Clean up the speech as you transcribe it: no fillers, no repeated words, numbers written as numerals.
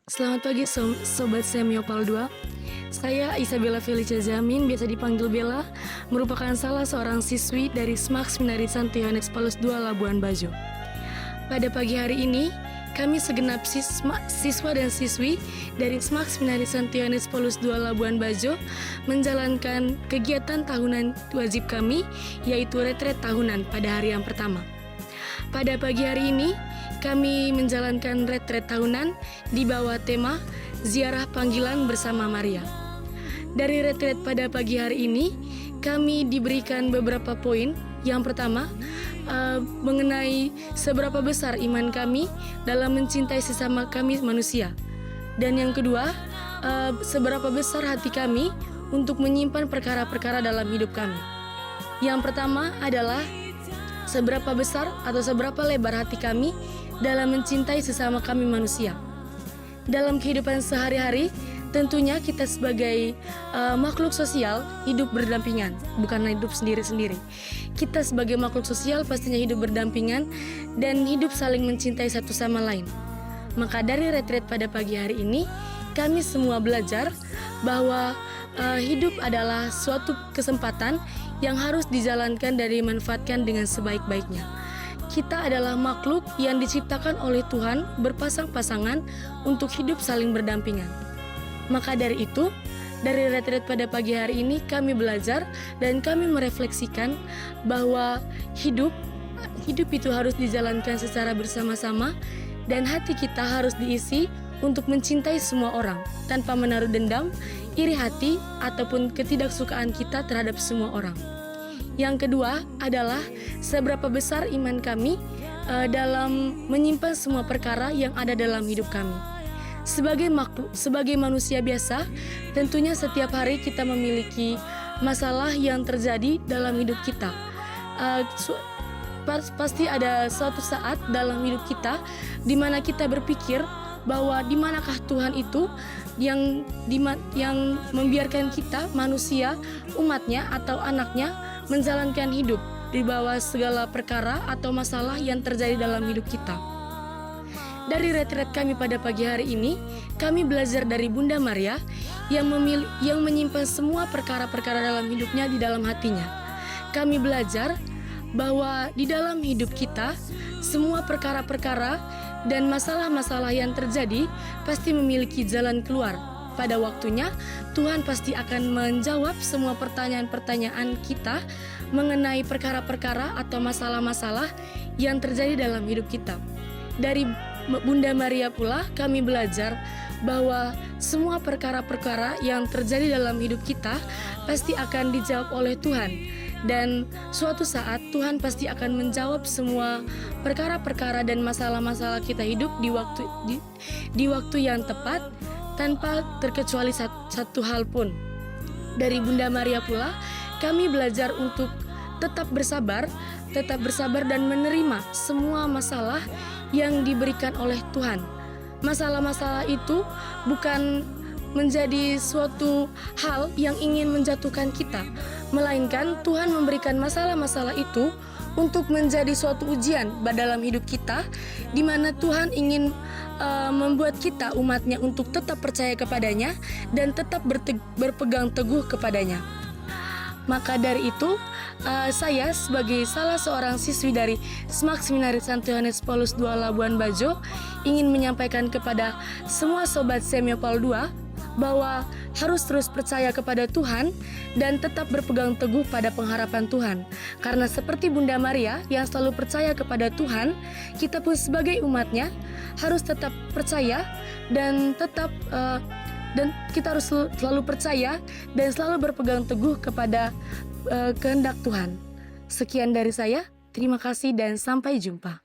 Selamat pagi Sobat Semiopal 2. Saya Isabella Felicia Zamin, biasa dipanggil Bella, merupakan salah seorang siswi dari SMAK Seminari Santo Yohanes Paulus II Labuan Bajo. Pada pagi hari ini, kami segenap siswa dan siswi dari SMAK Seminari Santo Yohanes Paulus II Labuan Bajo menjalankan kegiatan tahunan wajib kami, yaitu retret tahunan pada hari yang pertama. Pada pagi hari ini, kami menjalankan retret tahunan di bawah tema Ziarah Panggilan bersama Maria. Dari retret pada pagi hari ini, kami diberikan beberapa poin. Yang pertama, mengenai seberapa besar iman kami dalam mencintai sesama kami manusia. Dan yang kedua, seberapa besar hati kami untuk menyimpan perkara-perkara dalam hidup kami. Yang pertama adalah seberapa besar atau seberapa lebar hati kami dalam mencintai sesama kami manusia. Dalam kehidupan sehari-hari, tentunya kita sebagai makhluk sosial hidup berdampingan, bukan hidup sendiri-sendiri. Kita sebagai makhluk sosial pastinya hidup berdampingan dan hidup saling mencintai satu sama lain. Maka dari retret pada pagi hari ini, kami semua belajar bahwa hidup adalah suatu kesempatan yang harus dijalankan dan dimanfaatkan dengan sebaik-baiknya. Kita adalah makhluk yang diciptakan oleh Tuhan berpasang-pasangan untuk hidup saling berdampingan. Maka dari itu, dari retret pada pagi hari ini kami belajar dan kami merefleksikan bahwa hidup itu harus dijalankan secara bersama-sama dan hati kita harus diisi untuk mencintai semua orang tanpa menaruh dendam, iri hati, ataupun ketidaksukaan kita terhadap semua orang. Yang kedua adalah seberapa besar iman kami dalam menyimpan semua perkara yang ada dalam hidup kami. Sebagai manusia biasa, tentunya setiap hari kita memiliki masalah yang terjadi dalam hidup kita. Pasti ada suatu saat dalam hidup kita di mana kita berpikir bahwa di manakah Tuhan itu yang membiarkan kita manusia, umatnya atau anaknya menjalankan hidup di bawah segala perkara atau masalah yang terjadi dalam hidup kita. Dari retret kami pada pagi hari ini, kami belajar dari Bunda Maria yang menyimpan semua perkara-perkara dalam hidupnya di dalam hatinya. Kami belajar bahwa di dalam hidup kita, semua perkara-perkara dan masalah-masalah yang terjadi pasti memiliki jalan keluar. Pada waktunya, Tuhan pasti akan menjawab semua pertanyaan-pertanyaan kita mengenai perkara-perkara atau masalah-masalah yang terjadi dalam hidup kita. Dari Bunda Maria pula kami belajar bahwa semua perkara-perkara yang terjadi dalam hidup kita pasti akan dijawab oleh Tuhan. Dan suatu saat Tuhan pasti akan menjawab semua perkara-perkara dan masalah-masalah kita hidup di waktu yang tepat tanpa terkecuali satu hal pun. Dari Bunda Maria pula kami belajar untuk tetap bersabar dan menerima semua masalah yang diberikan oleh Tuhan. Masalah-masalah itu bukan menjadi suatu hal yang ingin menjatuhkan kita, melainkan Tuhan memberikan masalah-masalah itu untuk menjadi suatu ujian dalam hidup kita, di mana Tuhan ingin membuat kita umatnya untuk tetap percaya kepadanya dan tetap berpegang teguh kepadanya. Maka dari itu, saya sebagai salah seorang siswi dari SMAK Seminari Santo Yohanes Paulus II Labuan Bajo ingin menyampaikan kepada semua Sobat Semiopal 2 bahwa harus terus percaya kepada Tuhan dan tetap berpegang teguh pada pengharapan Tuhan. Karena seperti Bunda Maria yang selalu percaya kepada Tuhan, kita pun sebagai umatnya harus tetap percaya dan kita harus selalu percaya dan selalu berpegang teguh kepada kehendak Tuhan. Sekian dari saya, terima kasih dan sampai jumpa.